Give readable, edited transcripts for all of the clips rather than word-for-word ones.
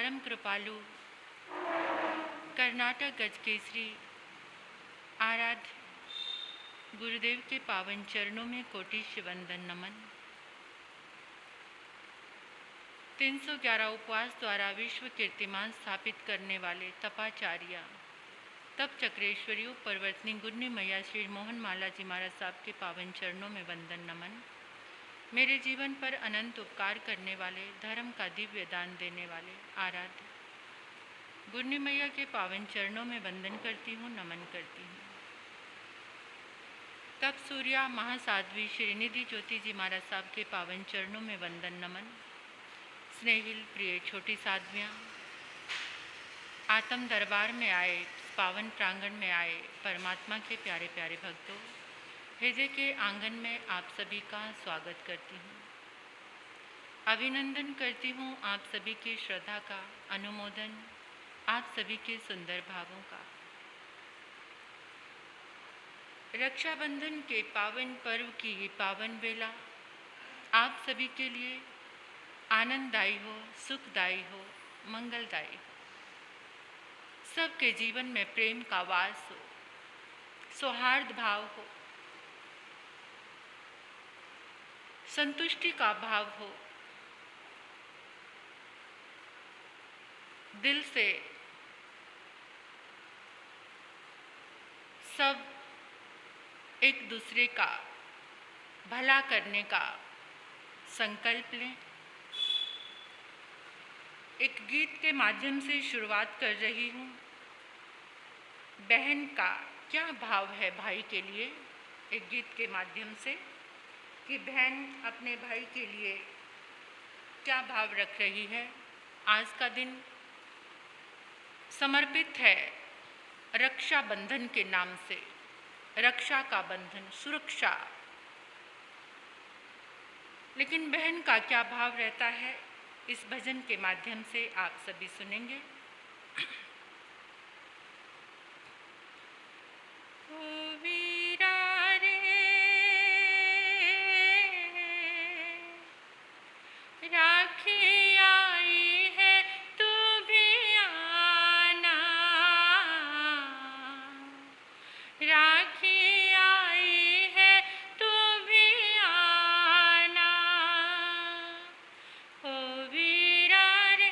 परम कृपालु कर्नाटक गज केसरी आराध्य गुरुदेव के पावन चरणों में कोटिश वंदन नमन। 311 उपवास द्वारा विश्व कीर्तिमान स्थापित करने वाले तपाचार्य तप चक्रेश्वरियों परिवर्तनी गुरनी मैया श्री मोहन माला जी महाराज साहब के पावन चरणों में वंदन नमन। मेरे जीवन पर अनंत उपकार करने वाले, धर्म का दिव्य दान देने वाले आराध्य गुरनी मैया के पावन चरणों में वंदन करती हूँ, नमन करती हूँ। तप सूर्या महासाध्वी श्रीनिधि ज्योति जी महाराज साहब के पावन चरणों में वंदन नमन। स्नेहिल प्रिय छोटी साध्वियाँ, आत्म दरबार में आए, पावन प्रांगण में आए परमात्मा के प्यारे प्यारे भक्तों, हृदय के आंगन में आप सभी का स्वागत करती हूँ। अभिनंदन करती हूँ आप सभी की श्रद्धा का, अनुमोदन आप सभी के सुंदर भावों का। रक्षाबंधन के पावन पर्व की ये पावन वेला आप सभी के लिए आनंददायी हो, सुखदायी हो, मंगलदायी हो। सबके जीवन में प्रेम का वास हो, सौहार्द भाव हो, संतुष्टि का भाव हो, दिल से सब एक दूसरे का भला करने का संकल्प लें। एक गीत के माध्यम से शुरुआत कर रही हूँ। बहन का क्या भाव है भाई के लिए, एक गीत के माध्यम से कि बहन अपने भाई के लिए क्या भाव रख रही है। आज का दिन समर्पित है रक्षाबंधन के नाम से, रक्षा का बंधन, सुरक्षा। लेकिन बहन का क्या भाव रहता है, इस भजन के माध्यम से आप सभी सुनेंगे। ओ वीरा रे राखी आई है, तू भी आना। राखी आई है, तू भी आना। ओ वीरा रे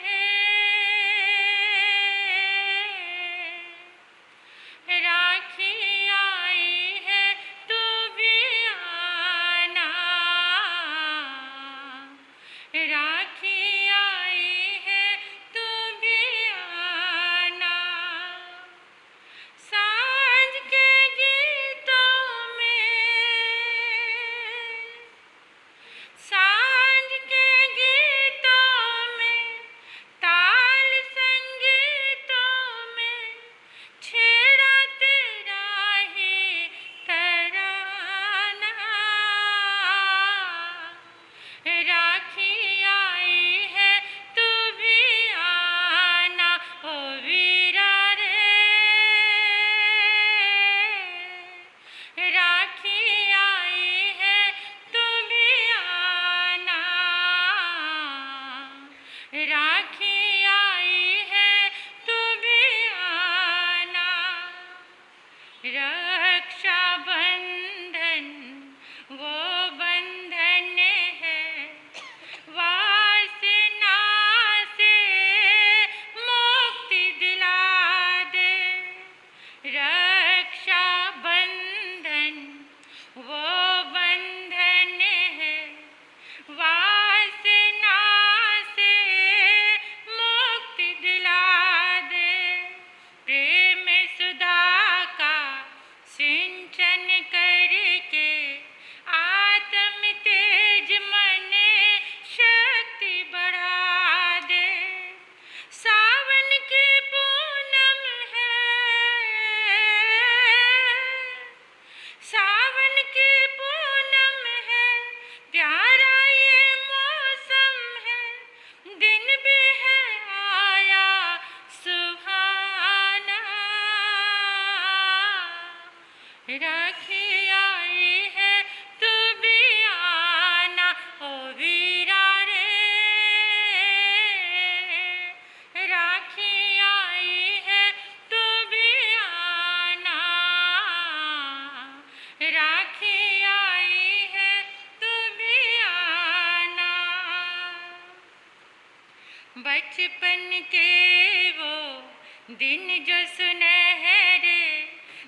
बचपन के वो दिन जो सुनहरे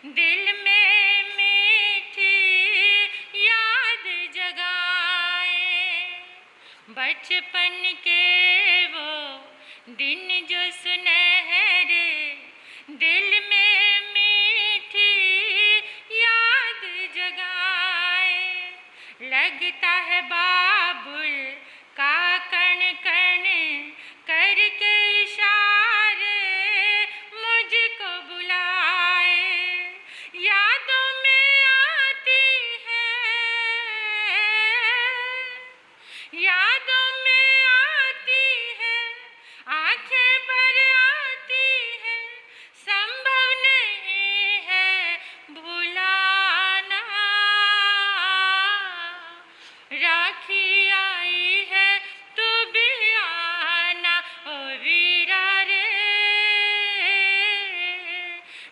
दिल में मीठी याद जगाए। बचपन के वो दिन जो सुनहरे दिल में मीठी याद जगाए। लगता है बाबुल का कण कण करके इशारे मुझको बुलाए। यादों में आती है, यादों में आती है, आंखें भर आती है, संभव नहीं है भुलाना। राखी आई है तू भी आना ओ वीरा रे।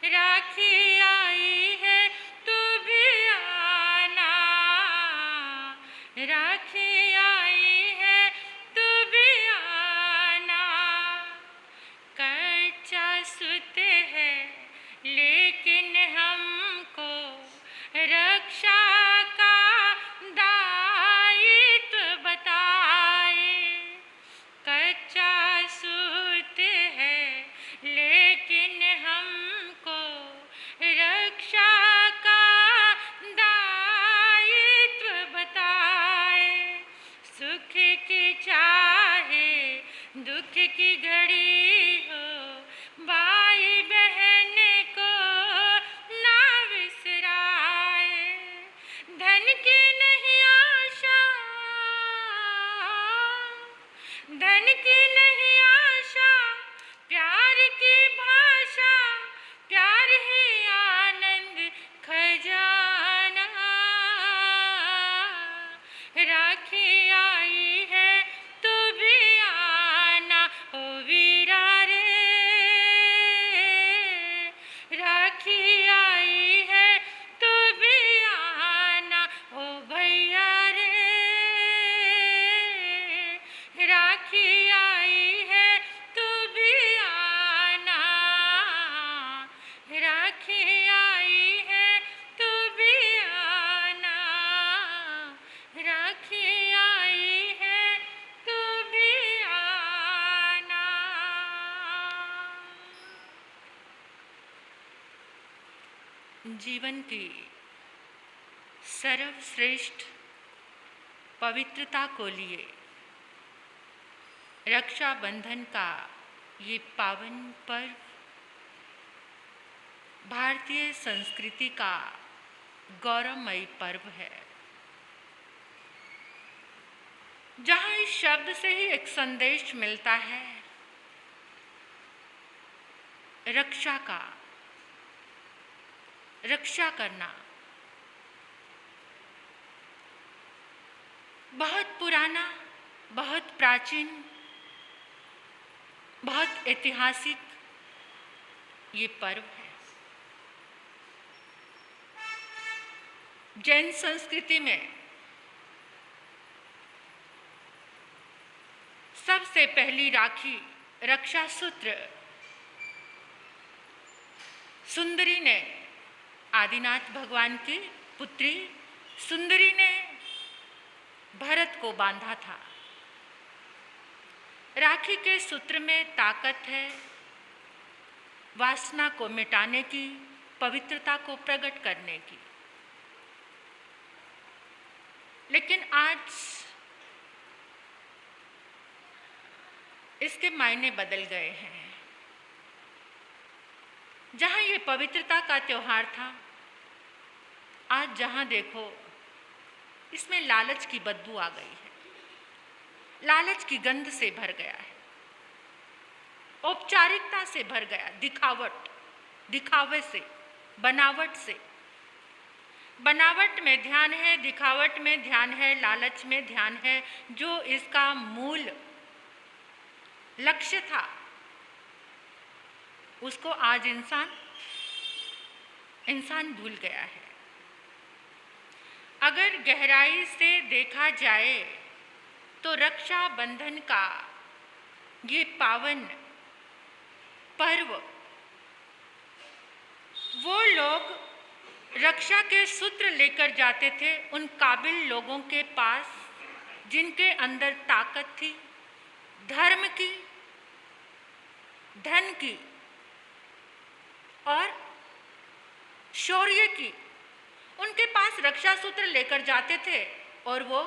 राखी आई है तू भी आना, राखी आई है तू भी आना। कच्चा सुत है लेकिन हमको रक्षा का दायित्व बताए। कच्चा सूत है लेकिन हमको रक्षा का दायित्व बताए। सुख की चाहे दुख की घड़ी हो, भाई बहन को ना विसराए। धन की नहीं आशा, धन की नहीं आशा, प्यार की भाषा, प्यार ही आनंद खजाना। राखी आई है तू भी आना ओ वीरा रे। राखी आई है तू भी आना ओ भैया रे। राखी आई है तू भी आना, राखी आई है तू भी आना, राखी आई है तू भी आना। जीवन की सर्वश्रेष्ठ पवित्रता को लिए रक्षाबंधन का ये पावन पर्व भारतीय संस्कृति का गौरवमयी पर्व है, जहाँ इस शब्द से ही एक संदेश मिलता है रक्षा का। रक्षा करना बहुत पुराना, बहुत प्राचीन, बहुत ऐतिहासिक ये पर्व है। जैन संस्कृति में सबसे पहली राखी रक्षा सूत्र सुंदरी ने, आदिनाथ भगवान की पुत्री सुंदरी ने भरत को बांधा था। राखी के सूत्र में ताकत है वासना को मिटाने की, पवित्रता को प्रकट करने की। लेकिन आज इसके मायने बदल गए हैं। जहाँ ये पवित्रता का त्योहार था, आज जहाँ देखो इसमें लालच की बदबू आ गई है, लालच की गंध से भर गया है, औपचारिकता से भर गया, दिखावट, दिखावे से, बनावट से। बनावट में ध्यान है, दिखावट में ध्यान है, लालच में ध्यान है। जो इसका मूल लक्ष्य था उसको आज इंसान भूल गया है। अगर गहराई से देखा जाए तो रक्षा बंधन का ये पावन पर्व वो लोग रक्षा के सूत्र लेकर जाते थे उन काबिल लोगों के पास जिनके अंदर ताकत थी, धर्म की, धन की और शौर्य की। उनके पास रक्षा सूत्र लेकर जाते थे और वो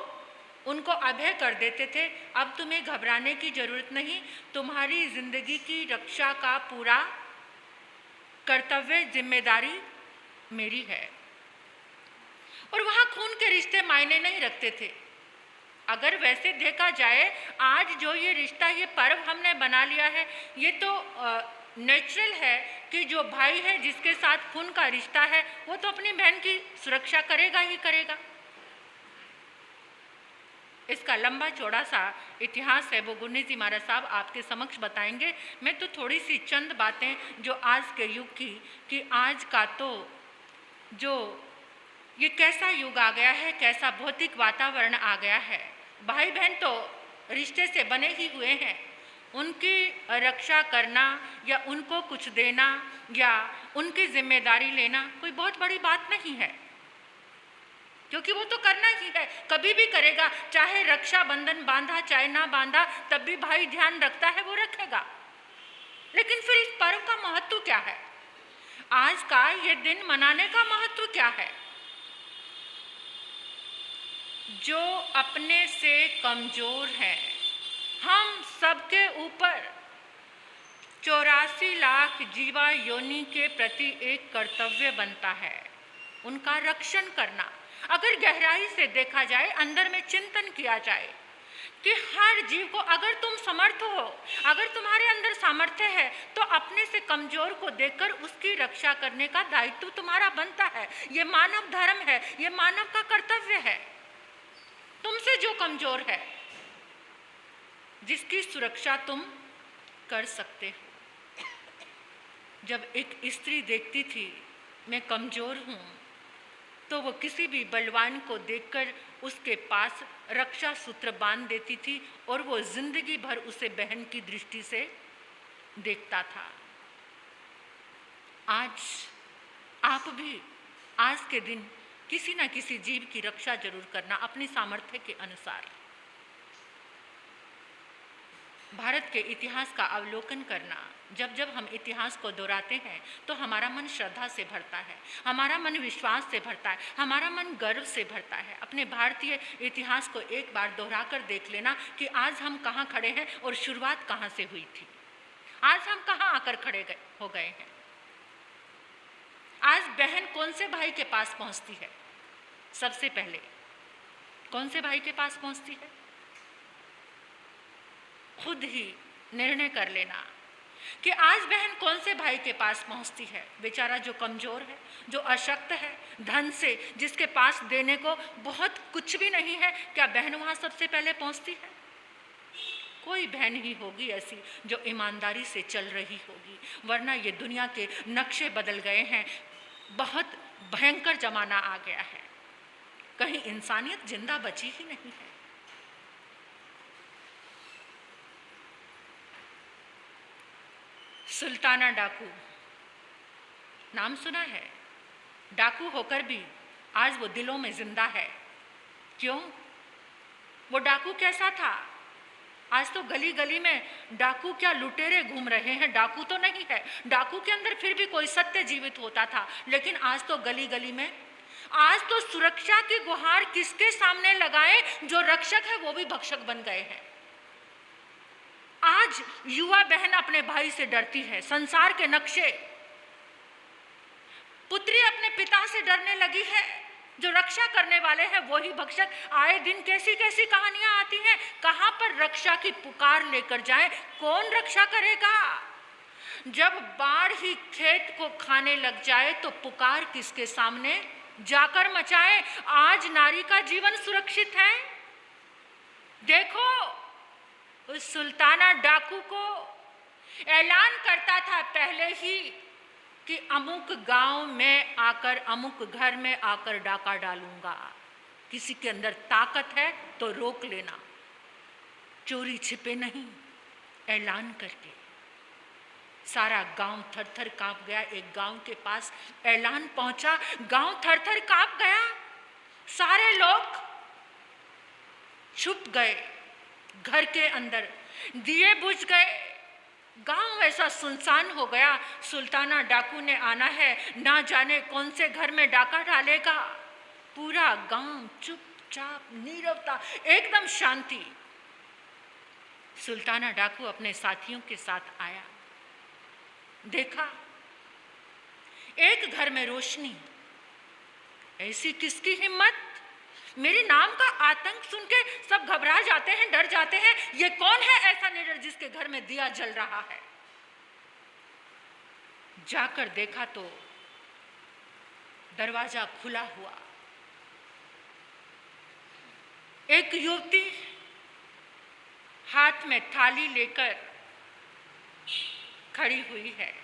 उनको अभय कर देते थे, अब तुम्हें घबराने की जरूरत नहीं, तुम्हारी जिंदगी की रक्षा का पूरा कर्तव्य, जिम्मेदारी मेरी है। और वहाँ खून के रिश्ते मायने नहीं रखते थे। अगर वैसे देखा जाए, आज जो ये रिश्ता, ये पर्व हमने बना लिया है, ये तो नेचुरल है कि जो भाई है जिसके साथ खून का रिश्ता है वो तो अपनी बहन की सुरक्षा करेगा ही करेगा। इसका लंबा चौड़ा सा इतिहास है, वो गुरनी जी महाराज साहब आपके समक्ष बताएंगे। मैं तो थोड़ी सी चंद बातें जो आज के युग की, कि आज का तो जो ये कैसा युग आ गया है, कैसा भौतिक वातावरण आ गया है। भाई बहन तो रिश्ते से बने ही हुए हैं, उनकी रक्षा करना या उनको कुछ देना या उनकी जिम्मेदारी लेना कोई बहुत बड़ी बात नहीं है, क्योंकि वो तो करना ही है, कभी भी करेगा। चाहे रक्षा बंधन बांधा चाहे ना बांधा, तब भी भाई ध्यान रखता है, वो रखेगा। लेकिन फिर इस पर्व का महत्व क्या है? आज का ये दिन मनाने का महत्व क्या है? जो अपने से कमजोर हैं, हम सबके ऊपर 84 लाख जीवा योनि के प्रति एक कर्तव्य बनता है, उनका रक्षण करना। अगर गहराई से देखा जाए, अंदर में चिंतन किया जाए कि हर जीव को, अगर तुम समर्थ हो, अगर तुम्हारे अंदर सामर्थ्य है, तो अपने से कमजोर को देखकर उसकी रक्षा करने का दायित्व तुम्हारा बनता है। ये मानव धर्म है, ये मानव का कर्तव्य है। तुमसे जो कमजोर है, जिसकी सुरक्षा तुम कर सकते हो। जब एक स्त्री देखती थी मैं कमजोर हूँ, तो वो किसी भी बलवान को देखकर उसके पास रक्षा सूत्र बांध देती थी और वो जिंदगी भर उसे बहन की दृष्टि से देखता था। आज आप भी आज के दिन किसी न किसी जीव की रक्षा जरूर करना, अपनी सामर्थ्य के अनुसार। भारत के इतिहास का अवलोकन करना। जब जब हम इतिहास को दोहराते हैं तो हमारा मन श्रद्धा से भरता है, हमारा मन विश्वास से भरता है, हमारा मन गर्व से भरता है। अपने भारतीय इतिहास को एक बार दोहरा कर देख लेना कि आज हम कहाँ खड़े हैं और शुरुआत कहाँ से हुई थी, आज हम कहाँ आकर खड़े हो गए हैं। आज बहन कौन से भाई के पास पहुँचती है? सबसे पहले कौन से भाई के पास पहुँचती है? खुद ही निर्णय कर लेना कि आज बहन कौन से भाई के पास पहुंचती है। बेचारा जो कमजोर है, जो अशक्त है, धन से जिसके पास देने को बहुत कुछ भी नहीं है, क्या बहन वहां सबसे पहले पहुंचती है? कोई बहन ही होगी ऐसी जो ईमानदारी से चल रही होगी, वरना ये दुनिया के नक्शे बदल गए हैं। बहुत भयंकर जमाना आ गया है, कहीं इंसानियत जिंदा बची ही नहीं है। सुल्ताना डाकू नाम सुना है? डाकू होकर भी आज वो दिलों में जिंदा है। क्यों? वो डाकू कैसा था? आज तो गली गली में डाकू क्या लुटेरे घूम रहे हैं, डाकू तो नहीं है। डाकू के अंदर फिर भी कोई सत्य जीवित होता था, लेकिन आज तो गली गली में, आज तो सुरक्षा की गुहार किसके सामने लगाएं? जो रक्षक है वो भी भक्षक बन गए हैं। आज युवा बहन अपने भाई से डरती है, संसार के नक्शे। पुत्री अपने पिता से डरने लगी है, जो रक्षा करने वाले हैं वो ही भक्षक। आए दिन कैसी कैसी कहानियां आती हैं। कहां पर रक्षा की पुकार लेकर जाएं? कौन रक्षा करेगा? जब बाढ़ ही खेत को खाने लग जाए तो पुकार किसके सामने जाकर मचाए? आज नारी का जीवन सुरक्षित है? देखो उस सुल्ताना डाकू को ऐलान करता था पहले ही कि अमुक गांव में आकर, अमुक घर में आकर डाका डालूंगा। किसी के अंदर ताकत है तो रोक लेना, चोरी छिपे नहीं। ऐलान करके सारा गांव थर-थर कांप गया। एक गांव के पास ऐलान पहुंचा, गांव थर-थर कांप गया। सारे लोग छुप गए घर के अंदर, दिए बुझ गए, गांव ऐसा सुनसान हो गया। सुल्ताना डाकू ने आना है, ना जाने कौन से घर में डाका डालेगा। पूरा गांव चुपचाप, नीरवता, एकदम शांति। सुल्ताना डाकू अपने साथियों के साथ आया, देखा एक घर में रोशनी। ऐसी किसकी हिम्मत? मेरे नाम का आतंक सुन के सब घबरा जाते हैं, डर जाते हैं। ये कौन है ऐसा निडर जिसके घर में दिया जल रहा है? जाकर देखा तो दरवाजा खुला हुआ। एक युवती हाथ में थाली लेकर खड़ी हुई है,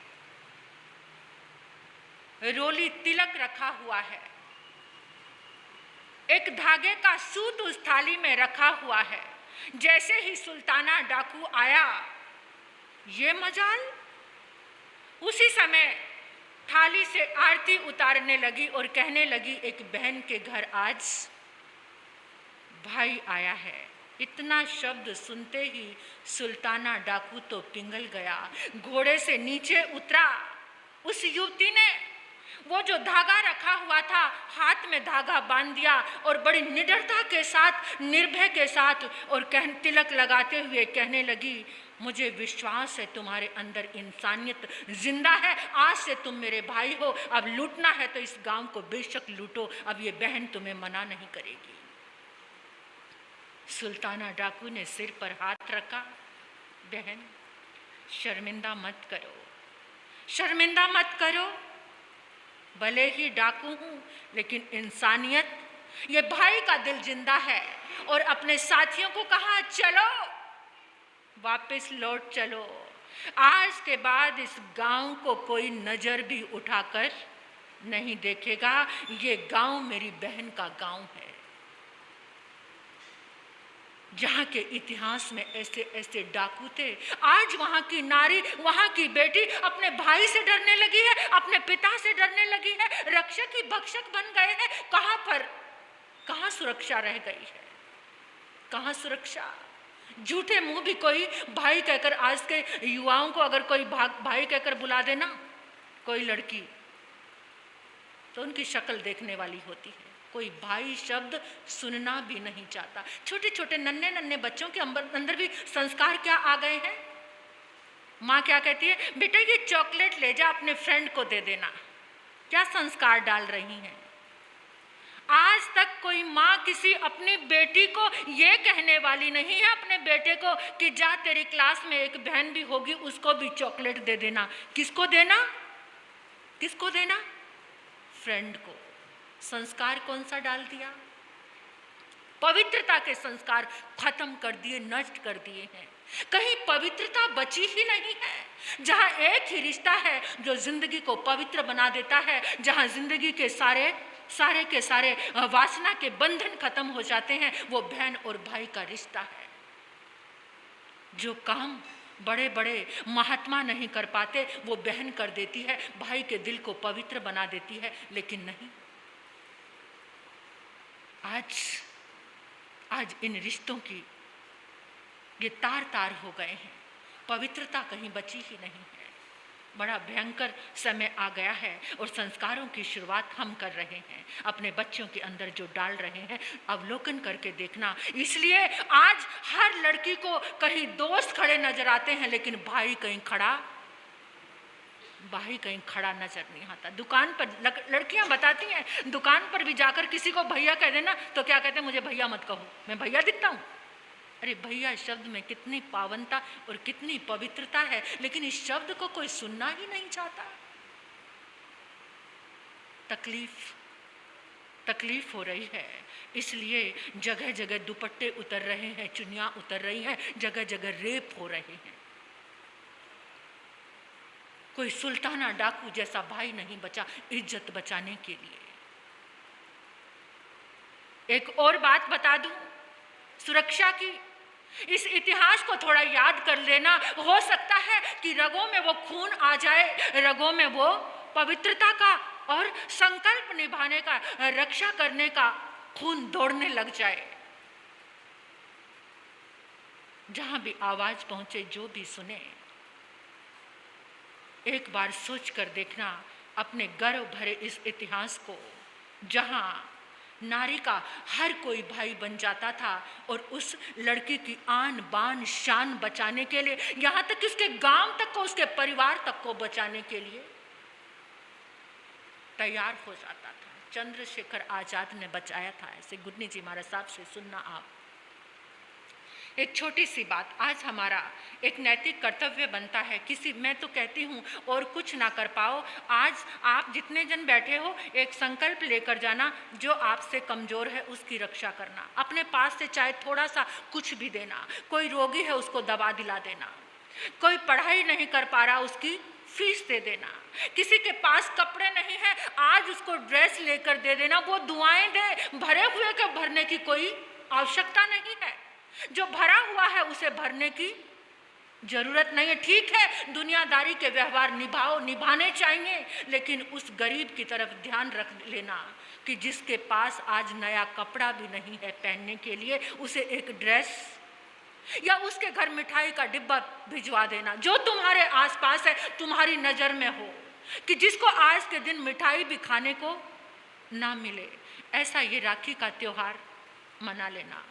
रोली तिलक रखा हुआ है, एक धागे का सूत उस थाली में रखा हुआ है। जैसे ही सुल्ताना डाकू आया, ये मजाल, उसी समय थाली से आरती उतारने लगी और कहने लगी, एक बहन के घर आज भाई आया है। इतना शब्द सुनते ही सुल्ताना डाकू तो पिघल गया, घोड़े से नीचे उतरा। उस युवती ने वो जो धागा रखा हुआ था, हाथ में धागा बांध दिया और बड़ी निडरता के साथ, निर्भय के साथ और तिलक लगाते हुए कहने लगी, मुझे विश्वास है तुम्हारे अंदर इंसानियत जिंदा है। आज से तुम मेरे भाई हो। अब लूटना है तो इस गांव को बेशक लूटो, अब ये बहन तुम्हें मना नहीं करेगी। सुल्ताना डाकू ने सिर पर हाथ रखा, बहन शर्मिंदा मत करो, शर्मिंदा मत करो। भले ही डाकू हूं, लेकिन इंसानियत, ये भाई का दिल जिंदा है। और अपने साथियों को कहा, चलो वापस लौट चलो। आज के बाद इस गांव को कोई नजर भी उठाकर नहीं देखेगा। ये गांव मेरी बहन का गांव है। जहाँ के इतिहास में ऐसे ऐसे डाकू थे, आज वहाँ की नारी, वहाँ की बेटी अपने भाई से डरने लगी है, अपने पिता से डरने लगी है, रक्षक ही भक्षक बन गए हैं। कहाँ सुरक्षा रह गई है? कहाँ सुरक्षा? झूठे मुंह भी कोई भाई कहकर, आज के युवाओं को अगर कोई भाई कहकर बुला देना कोई लड़की, तो उनकी शक्ल देखने वाली होती है। कोई भाई शब्द सुनना भी नहीं चाहता। छोटे छोटे नन्हे नन्हे बच्चों के अंदर भी संस्कार क्या आ गए हैं। माँ क्या कहती है, बेटा ये चॉकलेट ले जा, अपने फ्रेंड को दे देना। क्या संस्कार डाल रही हैं। आज तक कोई माँ किसी अपनी बेटी को ये कहने वाली नहीं है, अपने बेटे को, कि जा तेरी क्लास में एक बहन भी होगी, उसको भी चॉकलेट दे देना। किसको देना? किसको देना? फ्रेंड को। संस्कार कौन सा डाल दिया? पवित्रता के संस्कार खत्म कर दिए, नष्ट कर दिए हैं। कहीं पवित्रता बची ही नहीं है। जहां एक ही रिश्ता है जो जिंदगी को पवित्र बना देता है, जहां जिंदगी के सारे के सारे वासना के बंधन खत्म हो जाते हैं, वो बहन और भाई का रिश्ता है। जो काम बड़े बड़े महात्मा नहीं कर पाते, वो बहन कर देती है, भाई के दिल को पवित्र बना देती है। लेकिन नहीं, आज इन रिश्तों की ये तार तार हो गए हैं। पवित्रता कहीं बची ही नहीं है। बड़ा भयंकर समय आ गया है और संस्कारों की शुरुआत हम कर रहे हैं, अपने बच्चों के अंदर जो डाल रहे हैं। अवलोकन करके देखना। इसलिए आज हर लड़की को कहीं दोस्त खड़े नजर आते हैं, लेकिन भाई कहीं खड़ा नजर नहीं आता। दुकान पर लड़कियां बताती हैं, दुकान पर भी जाकर किसी को भैया कह देना तो क्या कहते हैं, मुझे भैया मत कहो, मैं भैया दिखता हूँ। अरे भैया शब्द में कितनी पावनता और कितनी पवित्रता है, लेकिन इस शब्द को कोई सुनना ही नहीं चाहता। तकलीफ हो रही है, इसलिए जगह जगह दुपट्टे उतर रहे हैं, चुन्नियां उतर रही हैं, जगह जगह रेप हो रहे हैं। कोई सुल्ताना डाकू जैसा भाई नहीं बचा इज्जत बचाने के लिए। एक और बात बता दूं सुरक्षा की, इस इतिहास को थोड़ा याद कर लेना, हो सकता है कि रगों में वो खून आ जाए, रगों में वो पवित्रता का और संकल्प निभाने का, रक्षा करने का खून दौड़ने लग जाए। जहां भी आवाज पहुंचे, जो भी सुने, एक बार सोच कर देखना अपने गर्व भरे इस इतिहास को, जहां नारी का हर कोई भाई बन जाता था और उस लड़की की आन बान शान बचाने के लिए, यहां तक कि उसके गांव तक को, उसके परिवार तक को बचाने के लिए तैयार हो जाता था। चंद्रशेखर आजाद ने बचाया था ऐसे। गुन्नी जी महाराज साहब से सुनना आप। एक छोटी सी बात, आज हमारा एक नैतिक कर्तव्य बनता है, मैं तो कहती हूँ और कुछ ना कर पाओ, आज आप जितने जन बैठे हो, एक संकल्प लेकर जाना, जो आपसे कमजोर है उसकी रक्षा करना, अपने पास से चाहे थोड़ा सा कुछ भी देना। कोई रोगी है उसको दवा दिला देना, कोई पढ़ाई नहीं कर पा रहा उसकी फीस दे देना, किसी के पास कपड़े नहीं है आज उसको ड्रेस लेकर दे देना। वो दुआएं दे, भरे हुए के भरने की कोई आवश्यकता नहीं है, जो भरा हुआ है उसे भरने की जरूरत नहीं है। ठीक है, दुनियादारी के व्यवहार निभाने चाहिए, लेकिन उस गरीब की तरफ ध्यान रख लेना कि जिसके पास आज नया कपड़ा भी नहीं है पहनने के लिए, उसे एक ड्रेस या उसके घर मिठाई का डिब्बा भिजवा देना, जो तुम्हारे आसपास है, तुम्हारी नजर में हो, कि जिसको आज के दिन मिठाई भी खाने को ना मिले। ऐसा ये राखी का त्योहार मना लेना।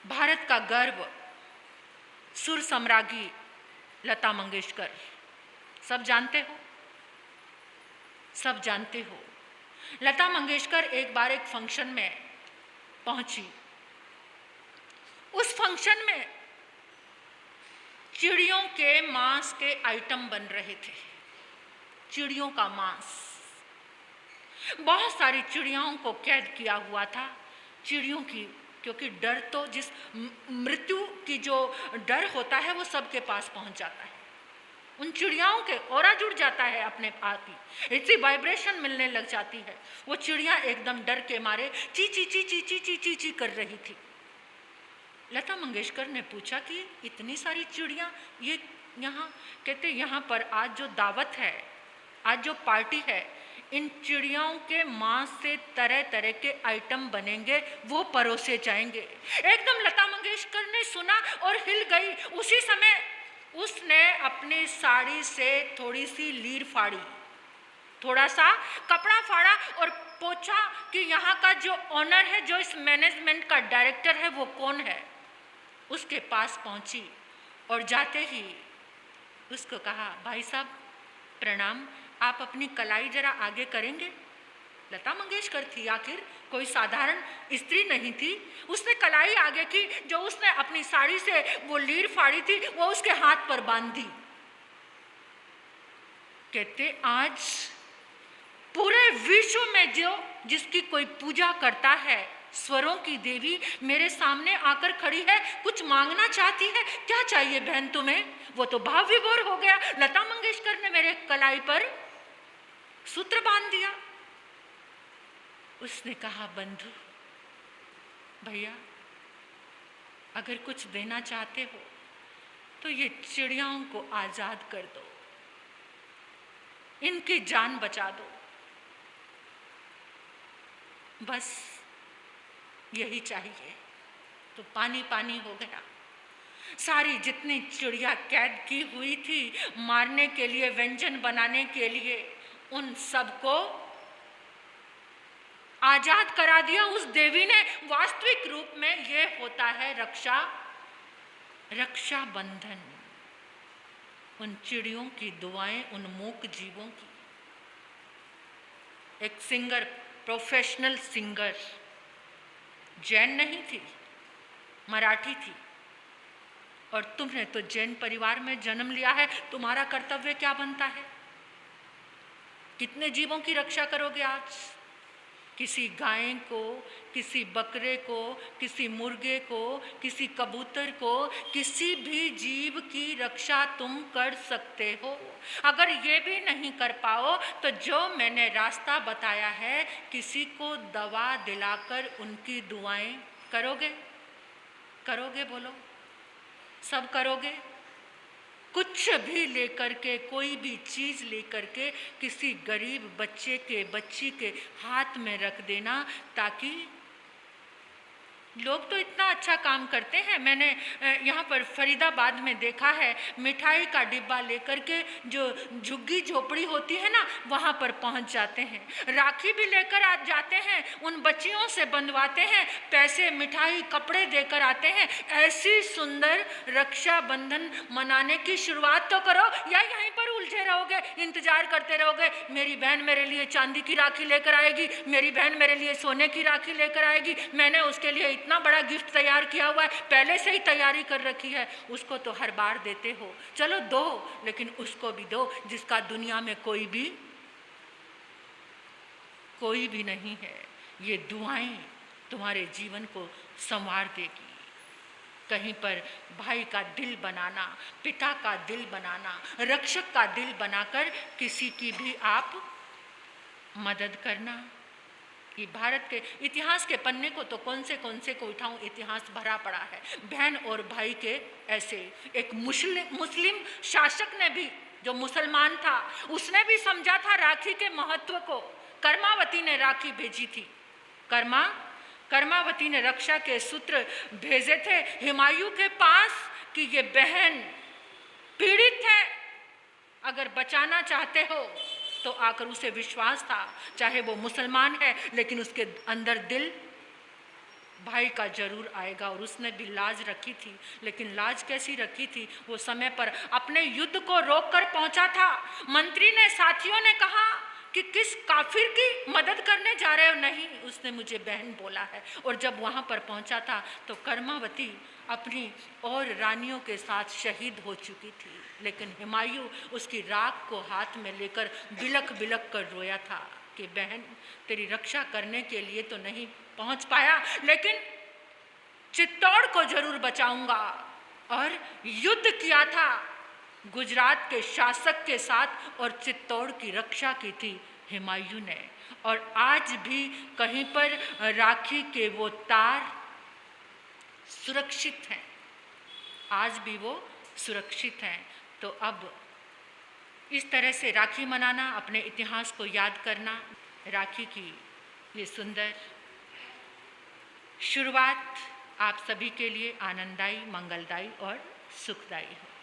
भारत का गर्व, सुर सम्राज्ञी लता मंगेशकर, सब जानते हो, सब जानते हो। लता मंगेशकर एक बार एक फंक्शन में पहुंची। उस फंक्शन में चिड़ियों के मांस के आइटम बन रहे थे, चिड़ियों का मांस। बहुत सारी चिड़ियाओं को कैद किया हुआ था, चिड़ियों की, क्योंकि डर तो, जिस मृत्यु की जो डर होता है वो सबके पास पहुंच जाता है। उन चिड़ियाओं के ऑरा जुड़ जाता है अपने आप ही, ऐसी वाइब्रेशन मिलने लग जाती है। वो चिड़िया एकदम डर के मारे ची ची ची ची ची ची ची ची कर रही थी। लता मंगेशकर ने पूछा कि इतनी सारी चिड़िया ये यहाँ, कहते यहाँ पर आज जो दावत है, आज जो पार्टी है, इन चिड़ियाओं के मांस से तरह तरह के आइटम बनेंगे, वो परोसे जाएंगे। एकदम लता मंगेशकर ने सुना और हिल गई। उसी समय उसने अपनी साड़ी से थोड़ी सी लीर फाड़ी, थोड़ा सा कपड़ा फाड़ा और पूछा कि यहाँ का जो ऑनर है, जो इस मैनेजमेंट का डायरेक्टर है, वो कौन है। उसके पास पहुंची और जाते ही उसको कहा, भाई साहब प्रणाम, आप अपनी कलाई जरा आगे करेंगे। लता मंगेशकर थी, आखिर कोई साधारण स्त्री नहीं थी। उसने कलाई आगे की, जो उसने अपनी साड़ी से वो लीर फाड़ी थी वो उसके हाथ पर बांध दी। कहते आज पूरे विश्व में जिसकी कोई पूजा करता है, स्वरों की देवी मेरे सामने आकर खड़ी है, कुछ मांगना चाहती है। क्या चाहिए बहन तुम्हें? वो तो भाव विभोर हो गया। लता मंगेशकर ने मेरे कलाई पर सूत्र बांध दिया। उसने कहा, बंधु भैया अगर कुछ देना चाहते हो तो ये चिड़ियाओं को आजाद कर दो, इनकी जान बचा दो, बस यही चाहिए। तो पानी पानी हो गया। सारी जितनी चिड़िया कैद की हुई थी मारने के लिए, व्यंजन बनाने के लिए, उन सबको आजाद करा दिया उस देवी ने। वास्तविक रूप में ये होता है रक्षा बंधन। उन चिड़ियों की दुआएं, उन मूक जीवों की। एक सिंगर, प्रोफेशनल सिंगर, जैन नहीं थी, मराठी थी, और तुमने तो जैन परिवार में जन्म लिया है, तुम्हारा कर्तव्य क्या बनता है? कितने जीवों की रक्षा करोगे आज? किसी गाय को, किसी बकरे को, किसी मुर्गे को, किसी कबूतर को, किसी भी जीव की रक्षा तुम कर सकते हो। अगर ये भी नहीं कर पाओ तो जो मैंने रास्ता बताया है, किसी को दवा दिलाकर उनकी दुआएं करोगे। करोगे? बोलो, सब करोगे? कुछ भी लेकर के, कोई भी चीज़ लेकर के किसी गरीब बच्चे के, बच्ची के हाथ में रख देना, ताकि लोग तो इतना अच्छा काम करते हैं। मैंने यहाँ पर फरीदाबाद में देखा है, मिठाई का डिब्बा लेकर के जो झुग्गी झोपड़ी होती है ना, वहाँ पर पहुँच जाते हैं, राखी भी लेकर आ जाते हैं, उन बच्चियों से बंधवाते हैं, पैसे, मिठाई, कपड़े देकर आते हैं। ऐसी सुंदर रक्षाबंधन मनाने की शुरुआत तो करो, या यहीं पर उलझे रहोगे, इंतजार करते रहोगे, मेरी बहन मेरे लिए चांदी की राखी लेकर आएगी, मेरी बहन मेरे लिए सोने की राखी लेकर आएगी, मैंने उसके लिए इतना बड़ा गिफ्ट तैयार किया हुआ है, पहले से ही तैयारी कर रखी है, उसको तो हर बार देते हो। चलो दो, लेकिन उसको भी दो जिसका दुनिया में कोई भी नहीं है। ये दुआएं तुम्हारे जीवन को संवार देगी। कहीं पर भाई का दिल बनाना, पिता का दिल बनाना, रक्षक का दिल बनाकर किसी की भी आप मदद करना। कि भारत के इतिहास के पन्ने को तो कौन से को उठाऊं, इतिहास भरा पड़ा है बहन और भाई के ऐसे। एक मुस्लिम शासक ने भी, जो मुसलमान था, उसने भी समझा था राखी के महत्व को। कर्मावती ने राखी भेजी थी, कर्मावती ने रक्षा के सूत्र भेजे थे हुमायूं के पास कि ये बहन पीड़ित है, अगर बचाना चाहते हो तो आकर। उसे विश्वास था, चाहे वो मुसलमान है लेकिन उसके अंदर दिल भाई का जरूर आएगा। और उसने भी लाज रखी थी, लेकिन लाज कैसी रखी थी, वो समय पर अपने युद्ध को रोककर पहुंचा था। मंत्री ने, साथियों ने कहा कि किस काफिर की मदद करने जा रहे हो? नहीं, उसने मुझे बहन बोला है। और जब वहां पर पहुंचा था तो कर्मावती अपनी और रानियों के साथ शहीद हो चुकी थी, लेकिन हुमायूं उसकी राख को हाथ में लेकर बिलख बिलख कर रोया था कि बहन, तेरी रक्षा करने के लिए तो नहीं पहुंच पाया, लेकिन चित्तौड़ को जरूर बचाऊंगा। और युद्ध किया था गुजरात के शासक के साथ, और चित्तौड़ की रक्षा की थी हुमायूं ने। और आज भी कहीं पर राखी के वो तार सुरक्षित हैं, आज भी वो सुरक्षित हैं। तो अब इस तरह से राखी मनाना, अपने इतिहास को याद करना, राखी की ये सुंदर शुरुआत आप सभी के लिए आनंददायी, मंगलदायी और सुखदायी हो।